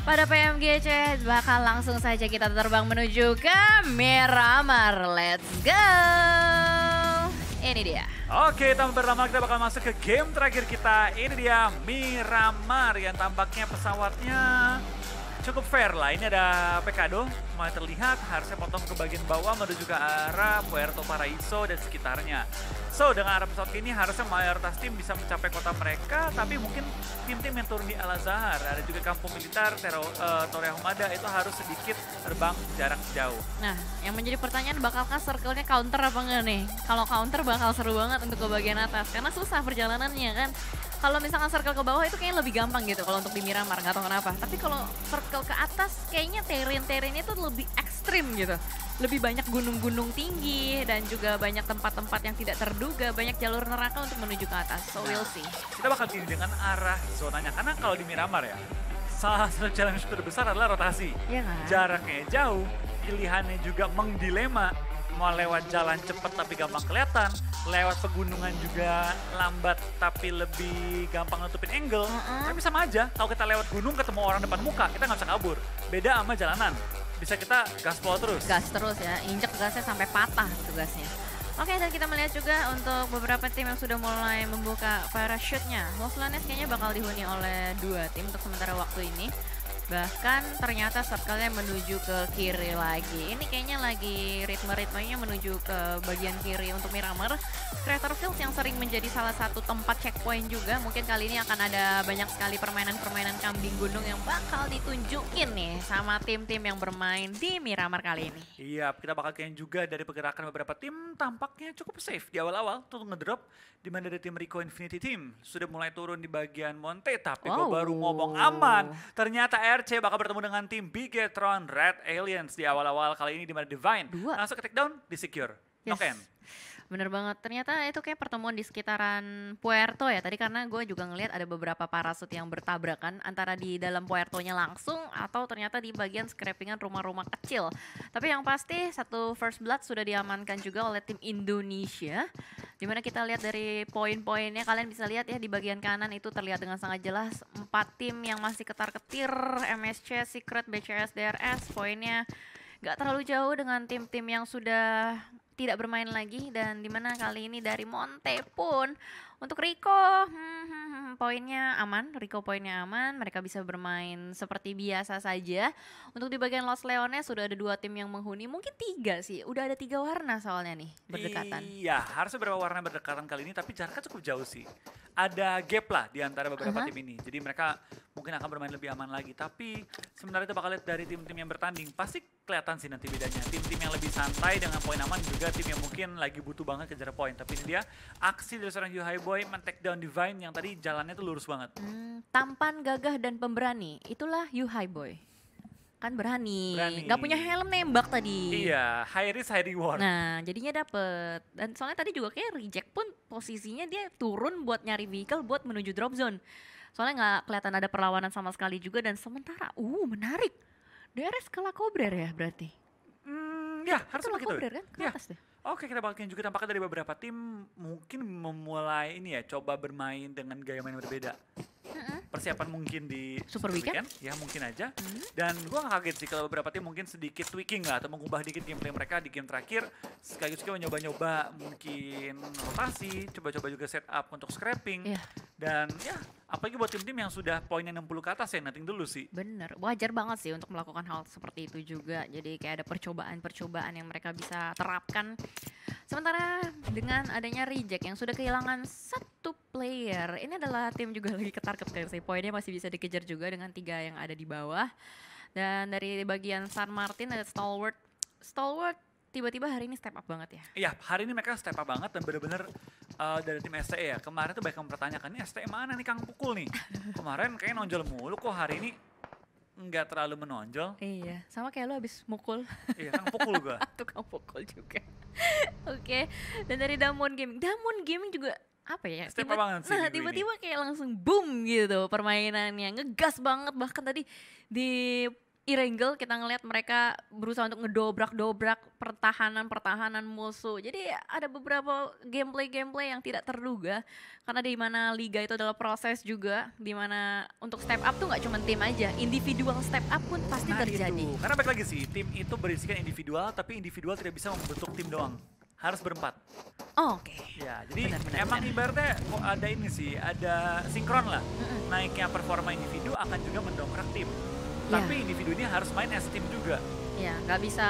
Pada PMGC bakal langsung saja kita terbang menuju ke Miramar. Let's go! Ini dia. Oke, tanpa berlama kita bakal masuk ke game terakhir kita. Ini dia Miramar yang tampaknya pesawatnya cukup fair lah. Ini ada Pekado, mulai terlihat harusnya potong ke bagian bawah menuju ke arah Puerto Paraíso dan sekitarnya. So, dengan arah pesawat ini harusnya mayoritas tim bisa mencapai kota mereka, tapi mungkin tim-tim yang turun di Al-Azhar, ada juga kampung militer, Torre Ahmada itu harus sedikit terbang jarak jauh. Nah, yang menjadi pertanyaan bakalkah circle-nya counter apa enggak nih? Kalau counter bakal seru banget untuk ke bagian atas, karena susah perjalanannya kan. Kalau misalkan circle ke bawah itu kayaknya lebih gampang gitu kalau untuk di Miramar, nggak tahu kenapa. Tapi kalau circle ke atas kayaknya terrain-terrainnya tuh lebih ekstrim gitu. Lebih banyak gunung-gunung tinggi dan juga banyak tempat-tempat yang tidak terduga, banyak jalur neraka untuk menuju ke atas. So we'll see. Kita bakal pilih dengan arah zonanya, karena kalau di Miramar ya, salah satu challenge terbesar adalah rotasi. Iya kan? Jaraknya jauh, pilihannya juga mengdilema. Mau lewat jalan cepat tapi gampang kelihatan, lewat pegunungan juga lambat tapi lebih gampang nutupin angle. Tapi sama aja, kalau kita lewat gunung ketemu orang depan muka, kita nggak bisa kabur. Beda sama jalanan, bisa kita gaspol terus. Gas terus ya, injek gasnya sampai patah gitu gasnya. Oke, dan kita melihat juga untuk beberapa tim yang sudah mulai membuka parachute-nya. Los Lanes kayaknya bakal dihuni oleh 2 tim untuk sementara waktu ini. Bahkan ternyata circle-nya menuju ke kiri lagi. Ini kayaknya lagi ritme-ritmenya menuju ke bagian kiri untuk Miramar. Crater Fields yang sering menjadi salah satu tempat checkpoint juga. Mungkin kali ini akan ada banyak sekali permainan-permainan kambing gunung yang bakal ditunjukin nih sama tim-tim yang bermain di Miramar kali ini. Iya, kita bakal kayaknya juga dari pergerakan beberapa tim tampaknya cukup safe di awal-awal untuk ngedrop. Di mana dari tim Rico Infinity Team sudah mulai turun di bagian Monte. Tapi gue baru ngomong aman. Ternyata RC bakal bertemu dengan tim Bigetron Red Aliens di awal-awal kali ini di mana Divine langsung ke take down, di secure. Knock-in. Bener banget, ternyata itu kayak pertemuan di sekitaran Puerto ya tadi, karena gue juga ngelihat ada beberapa parasut yang bertabrakan antara di dalam Puertonya langsung atau ternyata di bagian scrapingan rumah-rumah kecil. Tapi yang pasti satu first blood sudah diamankan juga oleh tim Indonesia, dimana kita lihat dari poin-poinnya, kalian bisa lihat ya di bagian kanan itu terlihat dengan sangat jelas 4 tim yang masih ketar-ketir, MSC, Secret, BCS, DRS, poinnya gak terlalu jauh dengan tim-tim yang sudah tidak bermain lagi, dan dimana kali ini dari Monte pun untuk Rico poinnya aman, Rico poinnya aman, mereka bisa bermain seperti biasa saja. Untuk di bagian Los Leones sudah ada 2 tim yang menghuni, mungkin 3 sih, udah ada 3 warna soalnya nih berdekatan. Iya, harusnya beberapa warna berdekatan kali ini, tapi jaraknya cukup jauh sih. Ada gap lah di antara beberapa tim ini, jadi mereka mungkin akan bermain lebih aman lagi. Tapi sebenarnya kita bakal lihat dari tim-tim yang bertanding, pasti kelihatan sih nanti bedanya. Tim-tim yang lebih santai dengan poin aman, juga tim yang mungkin lagi butuh banget kejar poin. Tapi ini dia aksi dari seorang High Boy men-take down Divine yang tadi jalannya tuh lurus banget. Tampan, gagah, dan pemberani, itulah High Boy. Kan berani, nggak punya helm nembak tadi. Iya, high risk high reward. Nah, jadinya dapet. Dan soalnya tadi juga kayak reject pun posisinya dia turun buat nyari vehicle buat menuju drop zone. Soalnya nggak kelihatan ada perlawanan sama sekali juga, dan sementara, menarik. DRS kalah Cobrer ya berarti? Ya, harus begitu. Cobrer kan, ke atas deh. Oke, kita bakal juga tampaknya dari beberapa tim mungkin memulai ini ya, coba bermain dengan gaya main berbeda. Persiapan mungkin di Super Weekend? Ya mungkin aja. Dan gue gak kaget sih kalau beberapa tim mungkin sedikit tweaking lah atau mengubah dikit gameplay mereka di game terakhir. Sekaligus juga nyoba-nyoba mungkin rotasi, coba-coba juga setup untuk scrapping. Dan ya apalagi buat tim-tim yang sudah poinnya 60 ke atas ya, nothing dulu sih. Bener, wajar banget sih untuk melakukan hal seperti itu juga. Jadi kayak ada percobaan-percobaan yang mereka bisa terapkan. Sementara dengan adanya reject yang sudah kehilangan 1 player, ini adalah tim juga lagi ketar-ketir sih. Poinnya masih bisa dikejar juga dengan 3 yang ada di bawah. Dan dari bagian San Martin ada Stalwart. Stalwart tiba-tiba hari ini step up banget ya? Iya, hari ini mereka step up banget dan bener-bener dari tim STE ya. Kemarin tuh banyak yang mempertanyakan, ini STE mana nih Kang Pukul nih? Kemarin kayaknya nonjol mulu, kok hari ini nggak terlalu menonjol. Iya, sama kayak lo abis mukul. Iya, Kang Pukul gue. Tukang pukul juga. Oke, dan dari Damwon Gaming juga apa ya? Step up banget sih. Nah, tiba-tiba kayak langsung boom gitu permainannya, ngegas banget. Bahkan tadi di Irengel kita ngelihat mereka berusaha untuk ngedobrak-dobrak pertahanan-pertahanan musuh. Jadi ada beberapa gameplay-gameplay yang tidak terduga karena di mana liga itu adalah proses juga, di mana untuk step up tuh nggak cuma tim aja, individual step up pun pasti terjadi. Itu. Karena balik lagi sih, tim itu berisikan individual, tapi individual tidak bisa membentuk tim doang. Harus berempat. Oh, oke. Ya, jadi Benar-benar, emang ibaratnya kok ada ini sih, ada sinkron lah. Naiknya performa individu akan juga mendongkrak tim. Ya. Tapi individu ini harus main as tim juga. Ya, nggak bisa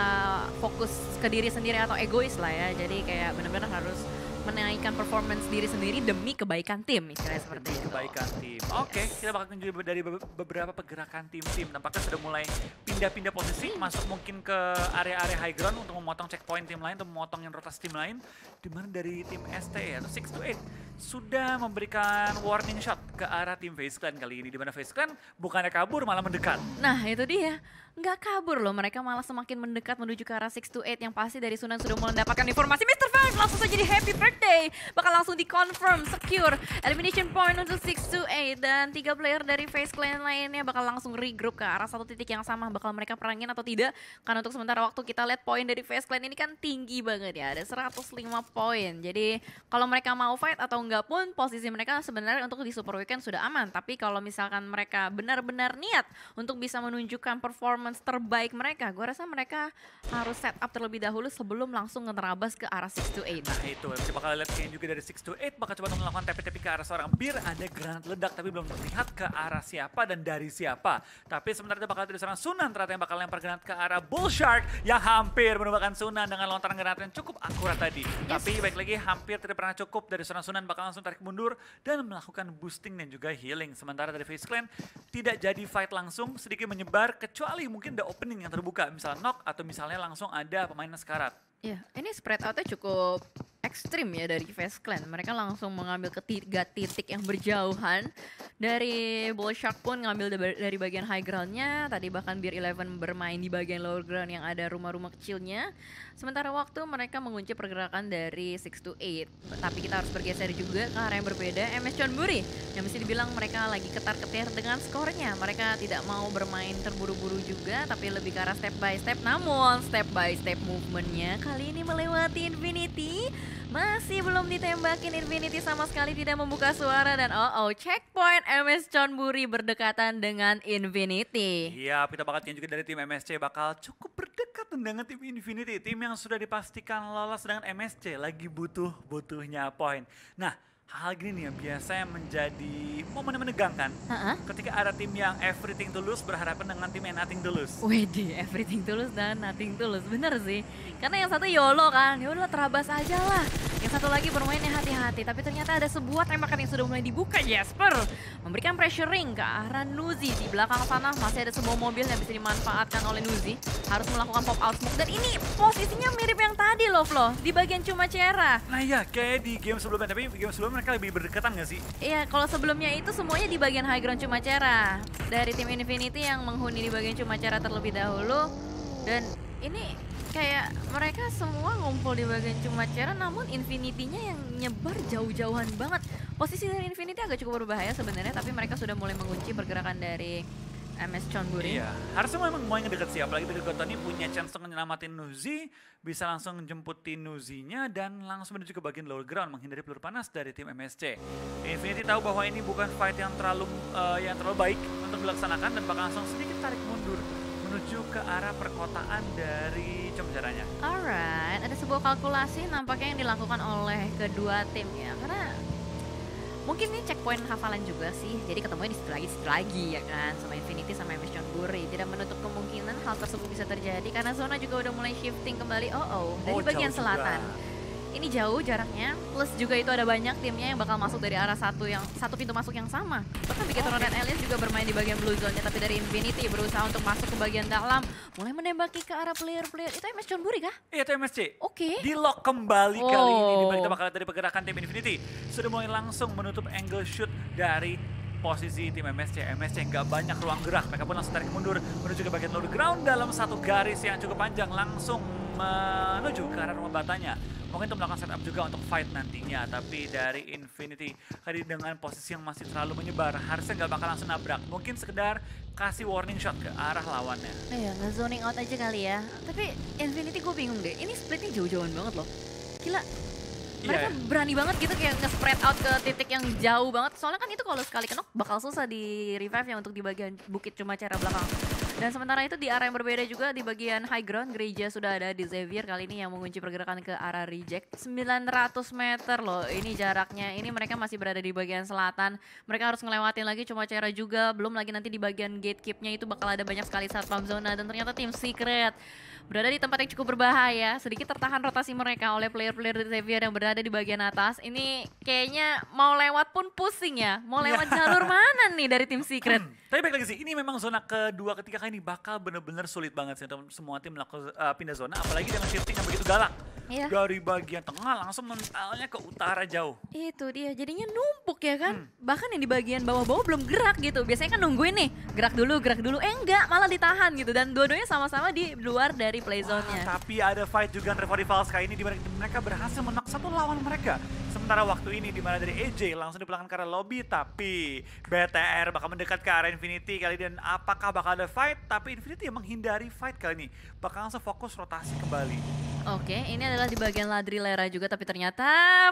fokus ke diri sendiri atau egois lah ya. Jadi kayak benar-benar harus menaikkan performance diri sendiri demi kebaikan tim, istilahnya seperti itu. Kebaikan tim. Oke, kita bakal tunjuk dari beberapa pergerakan tim-tim. Nampaknya sudah mulai pindah-pindah posisi, masuk mungkin ke area-area high ground untuk memotong checkpoint tim lain, untuk memotongin rotasi tim lain. Dimana dari tim ST atau 628 sudah memberikan warning shot ke arah tim FaZe Clan kali ini. Dimana FaZe Clan bukannya kabur, malah mendekat. Nah, itu dia. Nggak kabur loh, mereka malah semakin mendekat menuju ke arah 628 yang pasti dari Sunan sudah mulai mendapatkan informasi. Mr. Fang langsung saja di happy birthday. Bakal langsung di-confirm, secure elimination point untuk 628. Dan 3 player dari FaZe Clan lainnya bakal langsung regroup ke arah satu titik yang sama. Bakal mereka perangin atau tidak. Karena untuk sementara waktu kita lihat poin dari FaZe Clan ini kan tinggi banget ya. Ada 105 poin. Jadi kalau mereka mau fight atau enggak pun posisi mereka sebenarnya untuk di Super Weekend sudah aman. Tapi kalau misalkan mereka benar-benar niat untuk bisa menunjukkan performance terbaik mereka, gue rasa mereka harus set up terlebih dahulu sebelum langsung ngerabas ke arah 628. Nah itu, kita bakal lihat kayaknya juga dari 628 bakal coba untuk melakukan TP-TP ke arah seorang Bir. Ada granat ledak tapi belum terlihat ke arah siapa dan dari siapa. Tapi sementara itu bakal ada seorang Sunan ternyata yang bakal lempar granat ke arah Bull Shark yang hampir menumbangkan Sunan dengan lontaran granat yang cukup akurat tadi. Tapi baik lagi hampir tidak pernah cukup dari seorang Sunan, bakal langsung tarik mundur dan melakukan boosting dan juga healing. Sementara dari FaZe Clan tidak jadi fight langsung, sedikit menyebar kecuali mungkin ada opening yang terbuka, misalnya knock atau misalnya langsung ada pemain sekarat. Ya, ini spread outnya cukup ekstrim ya dari FaZe Clan. Mereka langsung mengambil ketiga titik yang berjauhan. Dari Bull Shark pun ngambil dari bagian high groundnya. Tadi bahkan Beer 11 bermain di bagian lower ground yang ada rumah-rumah kecilnya. Sementara waktu mereka mengunci pergerakan dari 628. Tapi kita harus bergeser juga ke arah yang berbeda. MS Chonburi yang mesti dibilang mereka lagi ketar-ketir dengan skornya. Mereka tidak mau bermain terburu-buru juga, tapi lebih ke arah step by step. Namun step by step movementnya kali ini melewati Infinity. Masih belum ditembakin Infinity, sama sekali tidak membuka suara. Dan checkpoint MS Chonburi berdekatan dengan Infinity. Iya, kita bakal juga dari tim MSC bakal cukup berdekatan dengan tim Infinity. Tim yang sudah dipastikan lolos dengan MSC lagi butuhnya poin. Nah, hal gini nih yang biasanya menjadi momen yang menegangkan ketika ada tim yang everything to lose berhadapan dengan tim yang nothing to lose. Wede, everything tulus dan nothing tulus, bener sih. Karena yang satu YOLO kan, yaudah terabas aja lah. Yang satu lagi bermainnya hati-hati, tapi ternyata ada sebuah tembakan yang sudah mulai dibuka. Jesper memberikan pressuring ke arah Nuzi. Di belakang sana masih ada sebuah mobil yang bisa dimanfaatkan oleh Nuzi. Harus melakukan pop out smoke, dan ini posisinya mirip yang tadi loh Flo, di bagian cuma Cera. Nah ya, kayak di game sebelumnya, tapi game sebelumnya mereka lebih berdekatan gak sih? Iya, kalau sebelumnya itu semuanya di bagian high ground cuma Cera. Dari tim Infinity yang menghuni di bagian cuma Cera terlebih dahulu. Dan ini kayak mereka semua ngumpul di bagian cuma Cera, namun Infinity-nya yang nyebar jauh-jauhan banget. Posisi dari Infinity agak cukup berbahaya sebenarnya, tapi mereka sudah mulai mengunci pergerakan dari MS Chonburi. Iya, harusnya memang mau yang dekat sih, apalagi dari Gotoni punya chance untuk menyelamatin Nuzi, bisa langsung jemputin Nuzinya dan langsung menuju ke bagian lower ground menghindari peluru panas dari tim MSC. Infinity tahu bahwa ini bukan fight yang terlalu baik untuk dilaksanakan dan bakal langsung sedikit tarik mundur menuju ke arah perkotaan dari Comjaranya. Alright, ada sebuah kalkulasi nampaknya yang dilakukan oleh kedua tim ya, karena mungkin ini checkpoint hafalan juga sih, jadi ketemunya di situ lagi ya kan, sama Infinity sama MS Chonburi. Tidak menutup kemungkinan hal tersebut bisa terjadi karena zona juga udah mulai shifting kembali dari bagian selatan. Ini jauh jaraknya, plus juga itu ada banyak timnya yang bakal masuk dari arah satu pintu masuk yang sama. Bahkan Bigetron dan Aliens juga bermain di bagian blue zone-nya, tapi dari Infinity berusaha untuk masuk ke bagian dalam, mulai menembaki ke arah player-player. Itu MS Chonburi kah? Iya, itu MSC. Oke. Di lock kembali kali ini. Kita bakal lihat dari pergerakan tim Infinity. Sudah mulai langsung menutup angle shoot dari posisi tim MSC. MSC nggak banyak ruang gerak. Mereka pun langsung tarik mundur menuju ke bagian low ground dalam satu garis yang cukup panjang. Langsung menuju ke arah rumah batanya. mungkin untuk melakukan setup juga untuk fight nantinya. Tapi dari Infinity tadi dengan posisi yang masih terlalu menyebar, harusnya nggak bakal langsung nabrak. Mungkin sekedar kasih warning shot ke arah lawannya. Iya, nge-zoning out aja kali ya. Tapi Infinity gue bingung deh, ini splitnya jauh-jauhan banget loh. Gila, mereka berani banget gitu kayak nge-spread out ke titik yang jauh banget. Soalnya kan itu kalau sekali kenok bakal susah di revive yang untuk di bagian bukit cuma cara belakang. Dan sementara itu di arah yang berbeda juga di bagian high ground, Gereja sudah ada di Xavier kali ini yang mengunci pergerakan ke arah reject. 900 meter loh ini jaraknya, ini mereka masih berada di bagian selatan. Mereka harus ngelewatin lagi cuma cara juga, belum lagi nanti di bagian gatekeep-nya itu bakal ada banyak sekali satpam zona. Dan ternyata tim Secret berada di tempat yang cukup berbahaya, sedikit tertahan rotasi mereka oleh player-player dari Xavier yang berada di bagian atas. Ini kayaknya mau lewat pun pusing ya, mau lewat jalur mana nih dari tim Secret? Tapi baik lagi sih, ini memang zona kedua ketiga kali ini bakal bener-bener sulit banget sih untuk semua tim melakukan pindah zona, apalagi dengan shifting yang begitu galak. Iya. Dari bagian tengah langsung mentalnya ke utara jauh. Itu dia, jadinya numpuk ya kan. Bahkan yang di bagian bawah-bawah belum gerak gitu. Biasanya kan nungguin nih, gerak dulu. Enggak, malah ditahan gitu. Dan dua-duanya sama-sama di luar dari play zone-nya. Tapi ada fight juga antara rivals kali ini di mana mereka berhasil menang satu lawan mereka. Sementara waktu ini di mana dari AJ langsung dipulangkan ke arah lobby, tapi BTR bakal mendekat ke arah Infinity kali ini. Dan apakah bakal ada fight? Tapi Infinity yang menghindari fight kali ini. Bakal langsung fokus rotasi kembali. Oke, ini adalah di bagian Ladrilera juga, tapi ternyata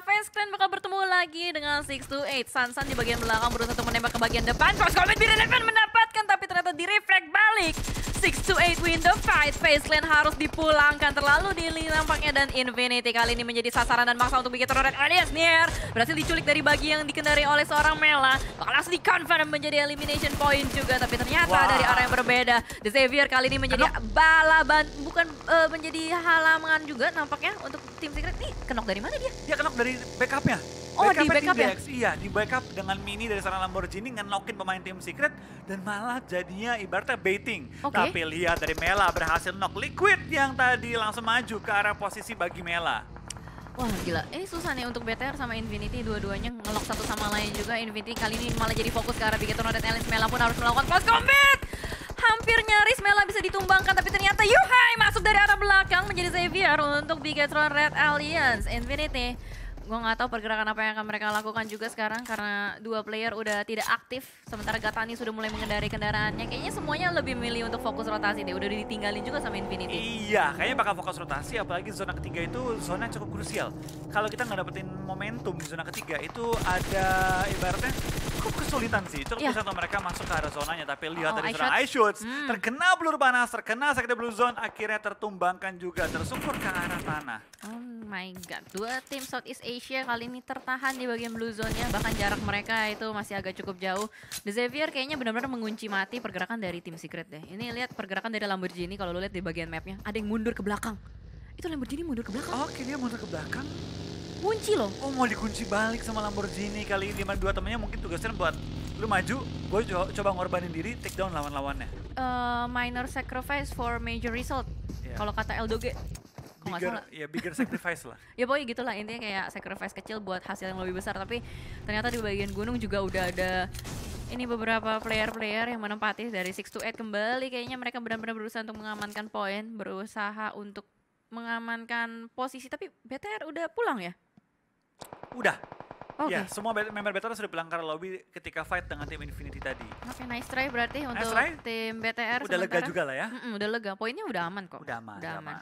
Fans Clan bakal bertemu lagi dengan 628. Sansan di bagian belakang berusaha untuk menembak ke bagian depan. Cross Combat Eleven mendapatkan, tapi ternyata di-reflect balik. 628 win the fight. Fans Clan harus dipulangkan, terlalu dili nampaknya. Dan Infinity kali ini menjadi sasaran dan maksa untuk bikin Red Alliance. Nier berhasil diculik dari bagi yang dikendari oleh seorang Mela. Bakal langsung di-confirm menjadi elimination point juga, tapi ternyata dari arah yang berbeda. The Xavier kali ini menjadi balaban, bukan menjadi halangan juga nampaknya untuk tim Secret. Nih kenok dari mana dia? Dia kenok dari backupnya. Oh, di backup ya? Iya, di backup dengan mini dari seorang Lamborghini ngenokin pemain tim Secret dan malah jadinya ibaratnya baiting. Tapi lihat dari Mela berhasil knock Liquid yang tadi langsung maju ke arah posisi bagi Mela. Wah gila, ini susah nih untuk BTR sama Infinity, dua-duanya ngelok satu sama lain juga. Infinity kali ini malah jadi fokus ke arah Bigetron dan Alice. Mela pun harus melakukan close combat. Hampir nyaris Mela bisa ditumbangkan, tapi ternyata Yuhai masuk dari arah belakang menjadi Xavier untuk Bigetron Red Alliance. Infinity, gue nggak tahu pergerakan apa yang akan mereka lakukan juga sekarang karena dua player udah tidak aktif. Sementara Gatani sudah mulai mengendari kendaraannya. Kayaknya semuanya lebih milih untuk fokus rotasi deh. Udah ditinggalin juga sama Infinity. Iya, kayaknya bakal fokus rotasi. Apalagi zona ketiga itu zona yang cukup krusial. Kalau kita nggak dapetin momentum di zona ketiga itu ada ibaratnya cukup kesulitan sih. Cukup kesulitan untuk mereka masuk ke arah zonanya. Tapi lihat dari zona ice shots, terkena blur panas, terkena sakit blue zone, akhirnya tertumbangkan juga, tersungkur ke arah tanah. Oh my god, dua tim Southeast Asia kali ini tertahan di bagian blue zone-nya. Bahkan jarak mereka itu masih agak cukup jauh. The Xavier kayaknya benar-benar mengunci mati pergerakan dari tim Secret deh. Ini lihat pergerakan dari Lamborghini, kalau lu lihat di bagian mapnya, ada yang mundur ke belakang. Itu Lamborghini mundur ke belakang. Oke, dia mundur ke belakang. Kunci loh. Oh, mau dikunci balik sama Lamborghini kali ini. Dimana dua temennya mungkin tugasnya buat lu maju, gue coba ngorbanin diri, take down lawan-lawannya. Minor sacrifice for major result. Kalau kata Eldoge. Bigger sacrifice lah. Ya pokoknya gitulah, intinya kayak sacrifice kecil buat hasil yang lebih besar. Tapi ternyata di bagian gunung juga udah ada ini beberapa player-player yang menempati dari 628 kembali. Kayaknya mereka benar-benar berusaha untuk mengamankan poin, berusaha untuk mengamankan posisi. Tapi BTR udah pulang ya? Udah. Ya, semua member BTR sudah pulang ke lobby ketika fight dengan tim Infinity tadi. Oke, nice try berarti untuk tim BTR. Udah lega juga lah ya. Udah lega, poinnya udah aman kok. Udah aman.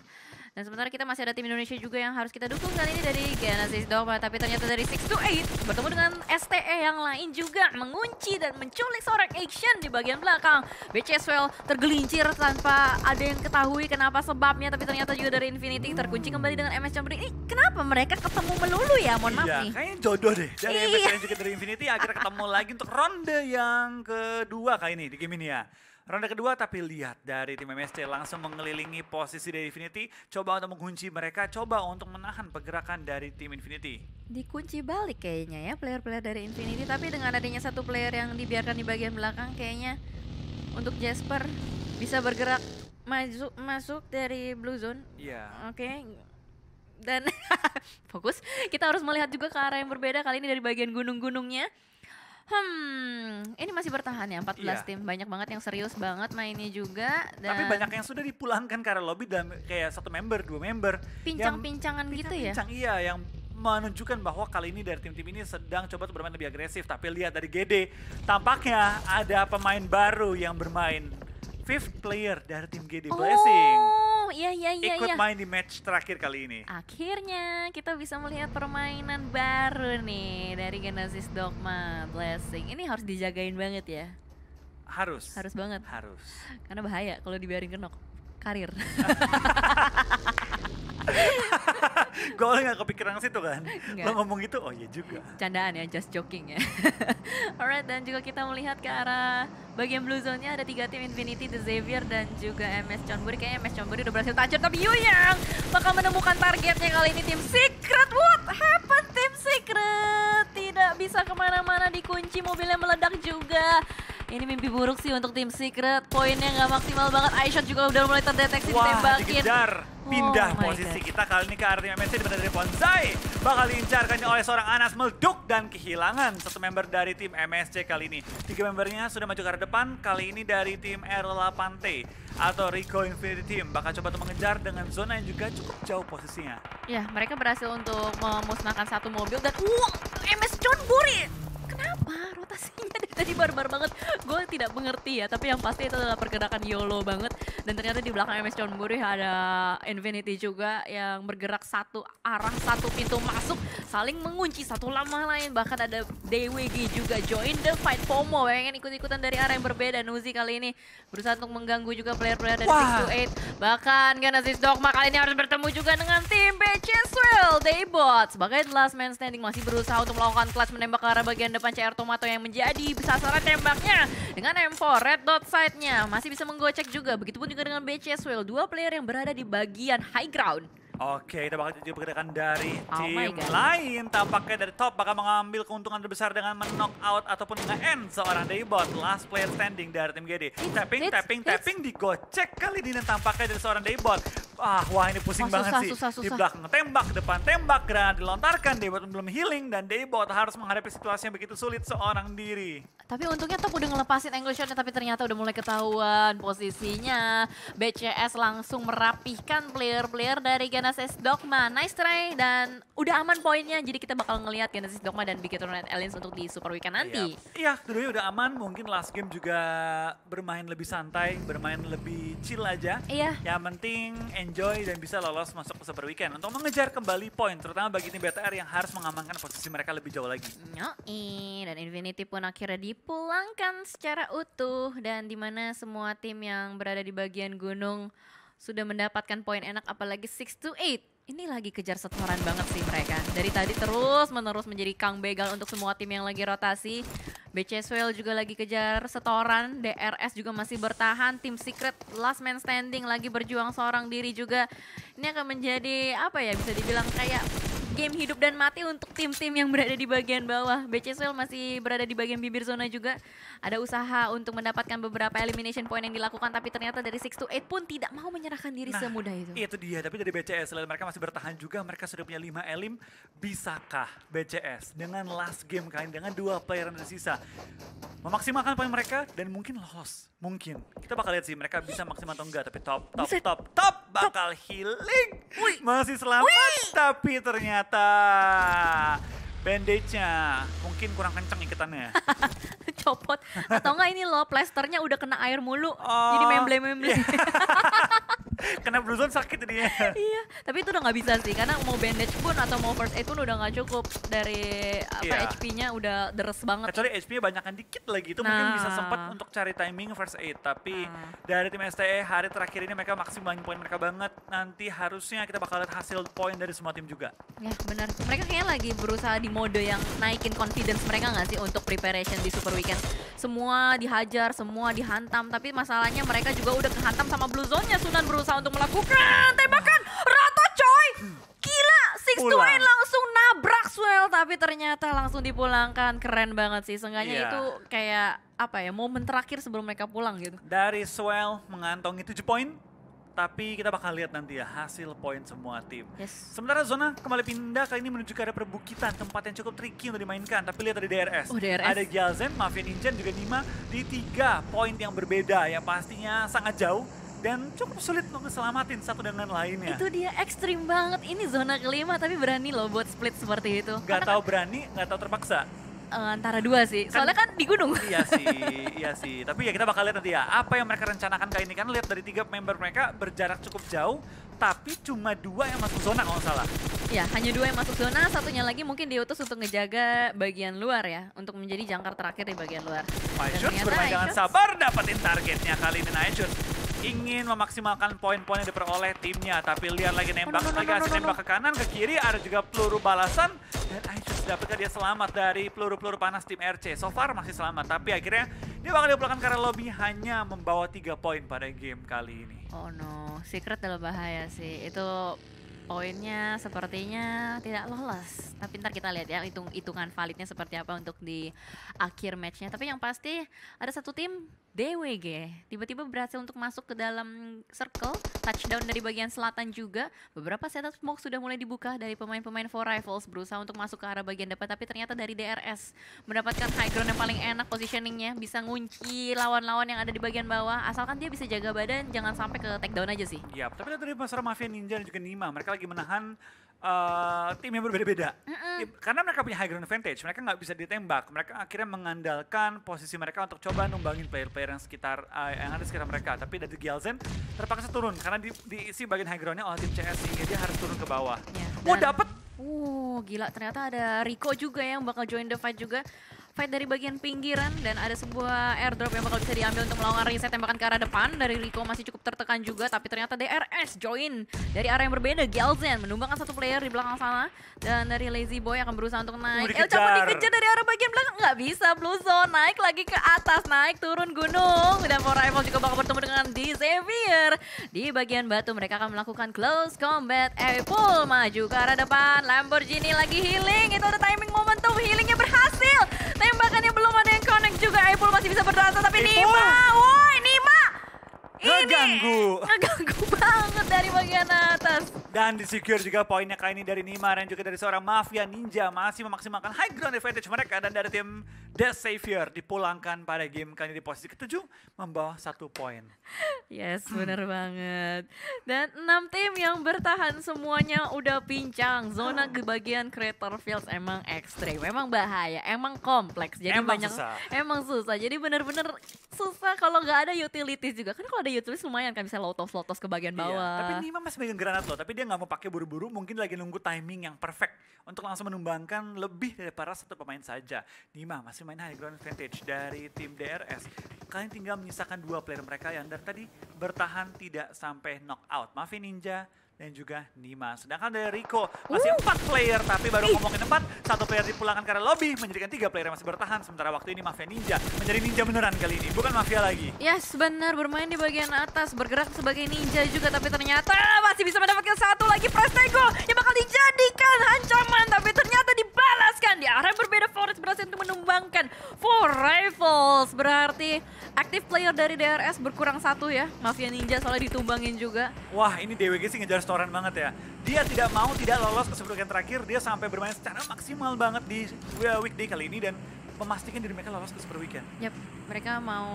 Dan sementara kita masih ada tim Indonesia juga yang harus kita dukung kali ini dari Genesis Dogma. Tapi ternyata dari 628 bertemu dengan STE yang lain juga mengunci dan menculik seorang action di bagian belakang. BCSwell tergelincir tanpa ada yang ketahui kenapa sebabnya. Tapi ternyata juga dari Infinity terkunci kembali dengan MS Chamber. Ini kenapa mereka ketemu melulu ya? Mohon maaf nih. Kayaknya jodoh deh. Dari MS dan juga dari Infinity akhirnya ketemu lagi untuk ronde yang kedua kali ini di game ini ya. Ronde kedua, tapi lihat dari tim MSC langsung mengelilingi posisi dari Infinity, coba untuk mengunci mereka, coba untuk menahan pergerakan dari tim Infinity. Dikunci balik kayaknya ya player-player dari Infinity, tapi dengan adanya satu player yang dibiarkan di bagian belakang, kayaknya untuk Jasper bisa bergerak masuk dari blue zone. Iya. Oke. Dan fokus, kita harus melihat juga ke arah yang berbeda kali ini dari bagian gunung-gunungnya. Ini masih bertahan ya 14 Iya. tim. Banyak banget yang serius banget mainnya juga Tapi dan banyak yang sudah dipulangkan karena lobby dan kayak 1 member, 2 member. Yang pincang-pincangan gitu ya. pincang iya yang menunjukkan bahwa kali ini dari tim-tim ini sedang coba untuk bermain lebih agresif. Tapi lihat dari GD, tampaknya ada pemain baru yang bermain. 5th player dari tim GD Blessing. Oh, iya iya iya Ikut iya. main di match terakhir kali ini. Akhirnya kita bisa melihat permainan baru nih dari Genesis Dogma Blessing. Ini harus dijagain banget ya. Harus. Harus banget. Harus. Karena bahaya kalau dibiarin kenok. Karir. Gue awalnya gak kepikiran ke situ kan. Nggak. Lo ngomong gitu, oh iya juga. Candaan ya, just joking ya. Alright, dan juga kita melihat ke arah bagian blue zone-nya ada 3 tim Infinity, The Xavier, dan juga MS Chonburi. Kayaknya MS Chonburi udah berhasil toucher, tapi Yuyang bakal menemukan targetnya kali ini tim Secret. What happened tim Secret? Tidak bisa kemana-mana, dikunci, mobilnya meledak juga. Ini mimpi buruk sih untuk tim Secret, poinnya nggak maksimal banget. iShot juga udah mulai terdeteksi Wah, ditembakin. dikejar. Pindah Oh my posisi God. kita kali ini ke arah tim MSC di mana dari Bonsai. Bakal diincarkan oleh seorang Anas meleduk dan kehilangan 1 member dari tim MSC kali ini. 3 membernya sudah maju ke arah depan, kali ini dari tim R8T atau Rico Infinity Team. Bakal coba untuk mengejar dengan zona yang juga cukup jauh posisinya. Ya, mereka berhasil untuk memusnahkan 1 mobil dan MS Chonburi. Kenapa rotasinya dari tadi barbar banget? Gue tidak mengerti ya, tapi yang pasti itu adalah pergerakan YOLO banget. Dan ternyata di belakang MS Chonburi ada Infinity juga yang bergerak satu arah, satu pintu masuk, saling mengunci satu sama lain. Bahkan ada DWG juga join the fight. FOMO, pengen ikut-ikutan dari arah yang berbeda. Nuzi kali ini berusaha untuk mengganggu juga player-player dari Wah. 628. Bahkan Genesis Dogma kali ini harus bertemu juga dengan tim BCSWell. Daybot sebagai the last man standing masih berusaha untuk melakukan clutch menembak ke arah bagian depan CR Tomato yang menjadi sasaran tembaknya dengan M4 red dot side-nya. Masih bisa menggocek juga. Begitupun juga dengan BCSWell, 2 player yang berada di bagian high ground. Oke, kita bakal jadi pergerakan dari Oh my tim God. lain. Tampaknya dari top bakal mengambil keuntungan terbesar dengan men-knock out ataupun nge-end seorang Daybot. Last player standing dari tim GD. Tapping, hits, tapping, hits. tapping, digocek kali ini dan tampaknya dari seorang Daybot. Wah ini pusing Wah, banget susah, sih. susah, Di susah. belakang tembak, depan tembak, granat dilontarkan. Daybot belum healing dan Daybot harus menghadapi situasi yang begitu sulit seorang diri. Tapi untungnya Top udah ngelepasin angle shotnya, tapi ternyata udah mulai ketahuan posisinya. BCS langsung merapihkan player-player dari Genesis Dogma. Nice try dan udah aman poinnya. Jadi kita bakal ngelihat Genesis Dogma dan Big Eternal Aliens untuk di Super Weekend nanti. Iya, keduanya udah aman. Mungkin last game juga bermain lebih santai, bermain lebih chill aja. Iya. Yang penting enjoy dan bisa lolos masuk ke Super Weekend untuk mengejar kembali poin, terutama bagi tim BTR yang harus mengamankan posisi mereka lebih jauh lagi. Yoi, dan Infinity pun akhirnya dipulangkan secara utuh dan dimana semua tim yang berada di bagian gunung sudah mendapatkan poin enak, apalagi 6-8. Ini lagi kejar setoran banget sih mereka. Dari tadi terus menerus menjadi kang begal untuk semua tim yang lagi rotasi. BCSWell juga lagi kejar setoran, DRS juga masih bertahan, tim Secret last man standing lagi berjuang seorang diri juga. Ini akan menjadi apa ya, bisa dibilang kayak game hidup dan mati untuk tim-tim yang berada di bagian bawah. BCSWell masih berada di bagian bibir zona juga. Ada usaha untuk mendapatkan beberapa elimination point yang dilakukan, tapi ternyata dari 6-8 pun tidak mau menyerahkan diri semudah itu. Itu dia, tapi dari BCS selain mereka masih bertahan juga, mereka sudah punya 5 elim. Bisakah BCS dengan last game kali ini, dengan 2 player yang tersisa memaksimalkan poin mereka dan mungkin lolos? Mungkin. Kita bakal lihat sih mereka bisa maksimal atau enggak, tapi top Buset. bakal healing. Masih selamat, tapi ternyata bandage-nya mungkin kurang kenceng iketannya. Copot. Atau enggak ini loh, plasternya udah kena air mulu. Oh, Jadi memble-memble. iya. Kena blue zone sakit dia. Iya, tapi itu udah nggak bisa sih, karena mau bandage pun atau mau first aid pun udah nggak cukup. Dari Iya. HP-nya udah deres banget. Kecuali HP-nya banyakan dikit lagi, itu mungkin bisa sempat untuk cari timing first aid. Tapi dari tim STE hari terakhir ini mereka maksimalin poin mereka banget. Nanti harusnya kita bakal lihat hasil poin dari semua tim juga. Ya benar, mereka kayaknya lagi berusaha di mode yang naikin confidence mereka nggak sih untuk preparation di Super Weekend. Semua dihajar, semua dihantam, tapi masalahnya mereka juga udah kehantam sama blue zone-nya. Sunan berusaha untuk melakukan tembakan rata coy. Gila, 6-8 Pulang. langsung nabrak Swell, tapi ternyata langsung dipulangkan. Keren banget sih, seenggaknya Iya. itu kayak apa ya, momen terakhir sebelum mereka pulang gitu. Dari Swell mengantongi 7 poin. Tapi kita bakal lihat nanti ya hasil poin semua tim. Yes. Sementara zona kembali pindah kali ini menuju ke area perbukitan, tempat yang cukup tricky untuk dimainkan. Tapi lihat dari DRS. Oh, DRS. Ada Gyalzen, Mafia Ninja, juga Nima di 3 poin yang berbeda yang pastinya sangat jauh dan cukup sulit untuk diselamatin satu dengan lainnya. Itu dia ekstrim banget. Ini zona kelima tapi berani loh buat split seperti itu. Gak tahu berani, gak tahu terpaksa. Antara dua sih, soalnya kan di gunung. Iya sih. Tapi ya kita bakal lihat nanti ya, apa yang mereka rencanakan kali ini. Kan lihat dari 3 member mereka berjarak cukup jauh, tapi cuma 2 yang masuk zona kalau nggak salah. Ya, hanya 2 yang masuk zona, satunya lagi mungkin diutus untuk ngejaga bagian luar ya, untuk menjadi jangkar terakhir di bagian luar. Nightshots bermain dengan sabar, dapetin targetnya kali ini. Nightshots ingin memaksimalkan poin-poin yang diperoleh timnya, tapi lihat lagi nembak, nembak ke kanan, ke kiri, ada juga peluru balasan, dan Nightshots dapetkah dia selamat dari peluru-peluru panas tim RC. So far masih selamat, tapi akhirnya dia bakal dipulangkan karena lobby hanya membawa 3 poin pada game kali ini. Oh no, Secret dalam bahaya sih. Itu poinnya sepertinya tidak lolos. Tapi ntar kita lihat ya hitungan validnya seperti apa untuk di akhir matchnya. Tapi yang pasti ada satu tim DWG tiba-tiba berhasil untuk masuk ke dalam circle, touchdown dari bagian selatan juga. Beberapa setup smoke sudah mulai dibuka dari pemain-pemain 4 Rifles berusaha untuk masuk ke arah bagian depan, tapi ternyata dari DRS mendapatkan high ground yang paling enak positioningnya, bisa ngunci lawan-lawan yang ada di bagian bawah, asalkan dia bisa jaga badan jangan sampai ke take down aja sih. Iya, tapi dari pasar Mafia Ninja dan juga Nima, mereka lagi menahan tim yang berbeda-beda. Karena mereka punya high ground advantage, mereka nggak bisa ditembak. Mereka akhirnya mengandalkan posisi mereka untuk coba numbangin player-player yang sekitar yang ada di sekitar mereka. Tapi dari Gyalzen terpaksa turun karena diisi bagian high groundnya oleh tim CS, sehingga dia harus turun ke bawah. Ya, Dapet. Gila, ternyata ada Rico juga yang bakal join the fight juga. Fight dari bagian pinggiran dan ada sebuah airdrop yang bakal bisa diambil untuk melakukan reset tembakan ke arah depan. Dari Rico masih cukup tertekan juga, tapi ternyata DRS join dari arah yang berbeda. Gyalzen menumbangkan satu player di belakang sana, dan dari Lazy Boy akan berusaha untuk naik. Coba dikejar dari arah bagian belakang, nggak bisa. Blue Zone naik lagi ke atas, naik turun gunung, dan For Rival juga bakal bertemu dengan D Xavier di bagian batu. Mereka akan melakukan close combat. Apple maju ke arah depan, Lamborghini lagi healing. Itu ada timing momentum, healingnya berhasil. Tembakannya belum ada yang connect juga. Apple masih bisa bertahan, tapi Nima, woi Nima, ngeganggu banget dari bagian atas. Dan di-secure juga poinnya kali ini dari Nima dan juga dari seorang Mafia Ninja. Masih memaksimalkan high ground advantage mereka, dan dari tim The Savior dipulangkan pada game kali ini di posisi ke-7 membawa 1 poin. Yes, bener banget. Dan 6 tim yang bertahan semuanya udah pincang. Zona ke bagian Crater Fields emang ekstrim, emang bahaya, emang kompleks. Jadi emang susah. Jadi bener-bener susah kalau nggak ada utilities juga. Kan kalau ada utilities lumayan kan bisa lotos ke bagian bawah. Iya, tapi Nima masih megang granat loh, tapi dia nggak mau pakai buru-buru, mungkin lagi nunggu timing yang perfect untuk langsung menumbangkan lebih daripada satu pemain saja. Nima masih main high ground advantage dari tim DRS. Kalian tinggal menyisakan 2 player mereka yang dari tadi bertahan tidak sampai knockout. Mafia Ninja dan juga Nima. Sedangkan dari Rico masih 4 player, tapi baru ngomongin 4, 1 player dipulangkan karena lobby, menjadikan 3 player yang masih bertahan. Sementara waktu ini Mafia Ninja menjadi ninja beneran kali ini, bukan Mafia lagi. Yes, benar, bermain di bagian atas, bergerak sebagai ninja juga, tapi ternyata masih bisa mendapatkan 1 lagi Prestego yang bakal dijadikan ancaman, tapi ternyata dibalaskan di arah berbeda. Forest berhasil untuk menumbangkan 4 Rifles, berarti aktif player dari DRS berkurang 1 ya. Mafia Ninja soalnya ditumbangin juga. Wah, ini DWG sih ngejar storan banget ya. Dia tidak lolos ke 10 game terakhir, dia sampai bermain secara maksimal banget di weekday kali ini dan memastikan diri mereka lolos ke Super Weekend. Yap, mereka mau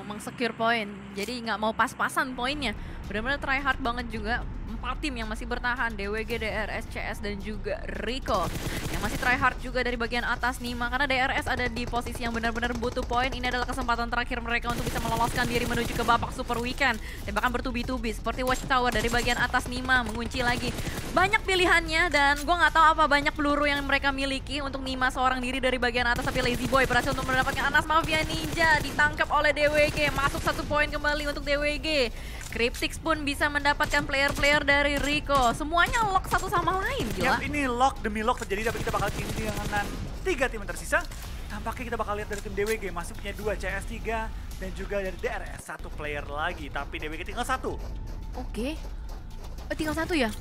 meng-secure poin, jadi nggak mau pas-pasan poinnya. Benar-benar try hard banget juga. 4 tim yang masih bertahan, DWG, DRS, CS, dan juga Rico. Yang masih try hard juga dari bagian atas Nima, karena DRS ada di posisi yang benar-benar butuh poin. Ini adalah kesempatan terakhir mereka untuk bisa meloloskan diri menuju ke babak Super Weekend. Tembakan bertubi-tubi seperti Watchtower dari bagian atas Nima, mengunci lagi. Banyak pilihannya, dan gue nggak tahu apa banyak peluru yang mereka miliki untuk Nima seorang diri dari bagian atas, tapi Lazy Boy berhasil untuk mendapatkan Anas. Mafia Ninja ditangkap oleh DWG, masuk 1 poin kembali untuk DWG. Cryptix pun bisa mendapatkan player-player dari Rico. Semuanya lock satu sama lain, gila. Yap, ini lock demi lock terjadi, tapi kita bakal ini dengan 3 tim yang tersisa. Tampaknya kita bakal lihat dari tim DWG masih punya 2 CS3 dan juga dari DRS 1 player lagi, tapi DWG tinggal 1. Oke. Tinggal 1 ya?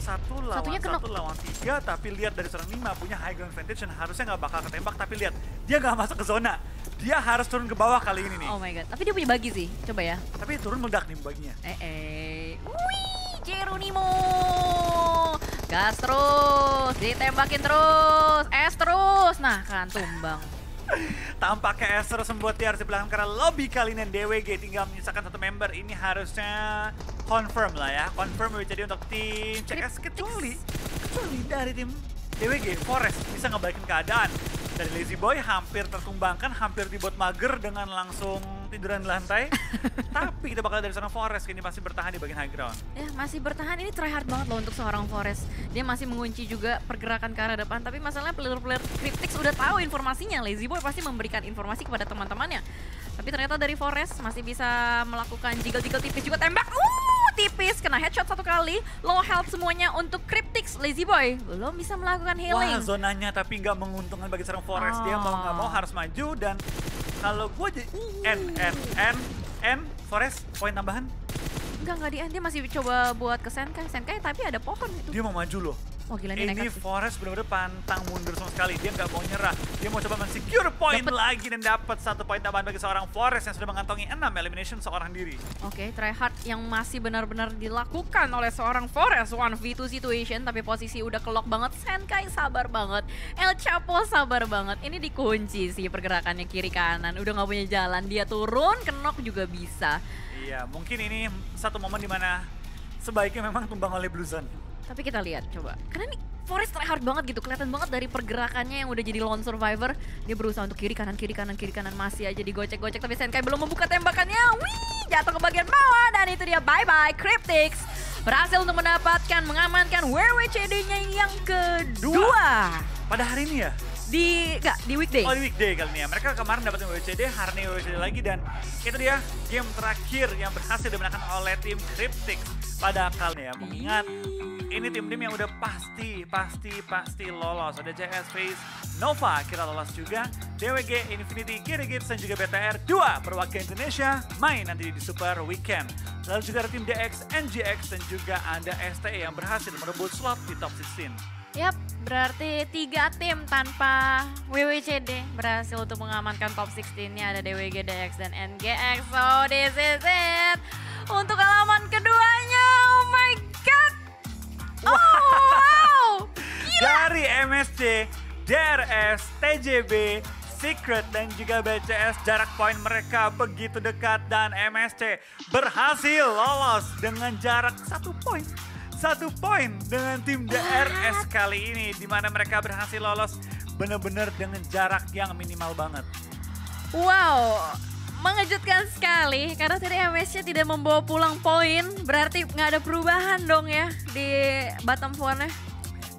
Satu lawan 3, tapi lihat dari seorang Nima punya high ground advantage dan harusnya nggak bakal ketembak, tapi lihat dia nggak masuk ke zona. Dia harus turun ke bawah kali ini nih. Oh my god, tapi dia punya bagi sih, coba ya. Tapi turun meledak nih baginya. Wih, Jeronimo. Gas terus, ditembakin terus, es terus. Nah kan tumbang. Tampaknya Esther membuat dia harus di belakang karena lobby kali ini DWG tinggal menyisakan satu member. Ini harusnya confirm lah ya. Confirm jadi untuk tim CS kecuali dari tim DWG Forest bisa ngebalikin keadaan. Dari Lazy Boy hampir tertumbangkan, hampir dibuat mager dengan langsung tiduran di lantai. Tapi kita bakal dari sana Forest ini masih bertahan di bagian high ground. Ya masih bertahan, ini tryhard banget loh untuk seorang Forest. Dia masih mengunci juga pergerakan ke arah depan, tapi masalahnya player-player Cryptix udah tahu informasinya. Lazy Boy pasti memberikan informasi kepada teman-temannya. Tapi ternyata dari Forest masih bisa melakukan jiggle-jiggle tipis juga, tembak. Tipis, kena headshot satu kali. Low health semuanya untuk Cryptix. Lazy Boy belum bisa melakukan healing. Wah, zonanya tapi nggak menguntungkan bagi seorang Forest. Dia mau nggak mau harus maju dan kalau gue jadi N Forest poin tambahan. Enggak di end, dia masih coba buat ke Senkai tapi ada pohon itu. Dia mau maju loh. Wah gila ini Ini nekat sih. Forest benar-benar pantang mundur sama sekali. Dia nggak mau nyerah. Dia mau coba men-secure point lagi dan dapat satu poin tambahan bagi seorang Forest yang sudah mengantongi 6 elimination seorang diri. Oke, tryhard yang masih benar-benar dilakukan oleh seorang Forest 1v2 situation, tapi posisi udah kelok banget. Senkai sabar banget, El Chapo sabar banget. Ini dikunci sih pergerakannya kiri kanan, udah nggak punya jalan. Dia turun, kenok juga bisa. Iya, mungkin ini satu momen dimana sebaiknya memang tumbang oleh Blue Zone. Tapi kita lihat coba, karena nih Forest tryhard banget gitu, kelihatan banget dari pergerakannya yang udah jadi lone survivor. Dia berusaha untuk kiri kanan, masih aja digocek-gocek, tapi Senkai belum membuka tembakannya. Wih, jatuh ke bagian bawah dan itu dia bye-bye. Cryptix berhasil untuk mengamankan WWCD-nya yang kedua. Pada hari ini ya? Di weekday. Oh, di weekday kali ini ya. Mereka kemarin dapetin WWCD, hari ini WWCD lagi dan itu dia game terakhir yang berhasil dimenangkan oleh tim Cryptix pada kali ini ya. Mengingat ini tim-tim yang udah pasti lolos. Ada JS Face, Nova kira lolos juga, DWG, Infinity, Girigirs dan juga BTR 2 perwakilan Indonesia main nanti di Super Weekend. Lalu juga ada tim DX, NGX dan juga ada STE yang berhasil merebut slot di top 16. Yap, berarti 3 tim tanpa WWCD berhasil untuk mengamankan top 16-nya. Ada DWG, DX, dan NGX. So this is it untuk halaman keduanya. Oh my god. Wow. Gila. Dari MSC, DRS, TJB, Secret dan juga BCS, jarak poin mereka begitu dekat dan MSC berhasil lolos dengan jarak 1 poin. 1 poin dengan tim DRS kali ini, di mana mereka berhasil lolos benar-benar dengan jarak yang minimal banget. Wow, mengejutkan sekali karena tadi MSC tidak membawa pulang poin, berarti nggak ada perubahan dong ya di bottom 4-nya.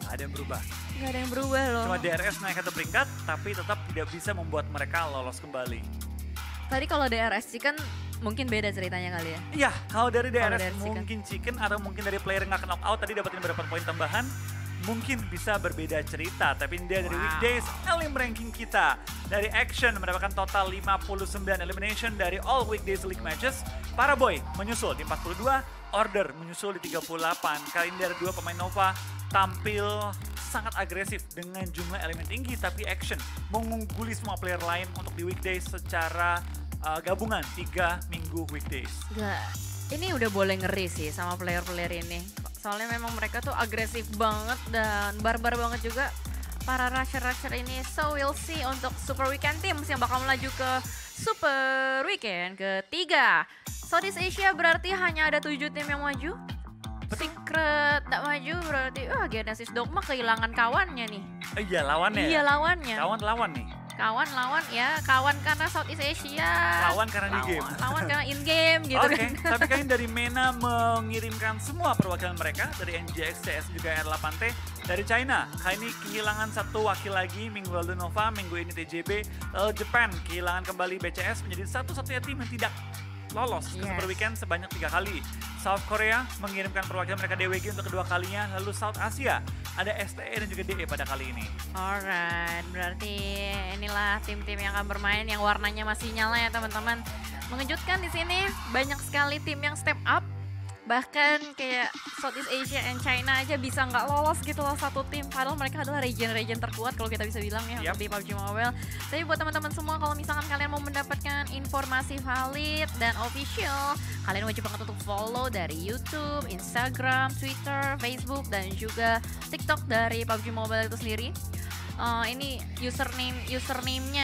Nggak ada yang berubah. Nggak ada yang berubah loh. Cuma DRS naik 1 peringkat, tapi tetap tidak bisa membuat mereka lolos kembali. Tadi kalau DRS sih kan mungkin beda ceritanya kali ya. Iya, kalau dari DRS DRS mungkin chicken atau mungkin dari player yang nggak knock out tadi dapetin beberapa poin tambahan. Mungkin bisa berbeda cerita, tapi dia dari weekdays, elim ranking kita. Dari Action mendapatkan total 59 elimination dari all weekdays league matches. Paraboy menyusul di 42, Order menyusul di 38. Kali ini dari 2 pemain Nova tampil sangat agresif dengan jumlah elemen tinggi, tapi Action mengungguli semua player lain untuk di weekdays secara gabungan 3 minggu weekdays. Gak, ini udah boleh ngeri sih sama player-player ini. Soalnya memang mereka tuh agresif banget dan barbar banget juga para rusher-rusher ini. So we'll see untuk Super Weekend Teams yang bakal melaju ke Super Weekend ketiga. Southeast Asia berarti hanya ada 7 tim yang maju. Secret tak maju berarti Genesis Dogma kehilangan kawannya nih. Iya lawannya. Iya lawannya. Kawan lawan nih. Kawan lawan ya, kawan karena Southeast Asia. Lawan karena di game. Lawan karena in game gitu Oke, kan. tapi kalian dari MENA mengirimkan semua perwakilan mereka dari NGX, CS juga R8T dari China. Kali ini kehilangan 1 wakil lagi, minggu lalu Nova, minggu ini TJB. Lalu Japan kehilangan kembali BCS menjadi satu-satunya tim yang tidak lolos ke Super Weekend sebanyak 3 kali. South Korea mengirimkan perwakilan mereka DWG untuk kedua kalinya, lalu South Asia ada STE dan juga DE pada kali ini. Alright, berarti inilah tim-tim yang akan bermain yang warnanya masih nyala ya teman-teman. Mengejutkan di sini banyak sekali tim yang step up Bahkan kayak Southeast Asia and China aja bisa nggak lolos gitu loh satu tim. Padahal mereka adalah region-region terkuat kalau kita bisa bilang ya Yap. untuk di PUBG Mobile. Tapi buat teman-teman semua kalau misalkan kalian mau mendapatkan informasi valid dan official, kalian wajib banget untuk follow dari YouTube, Instagram, Twitter, Facebook, dan juga TikTok dari PUBG Mobile itu sendiri. Ini username-nya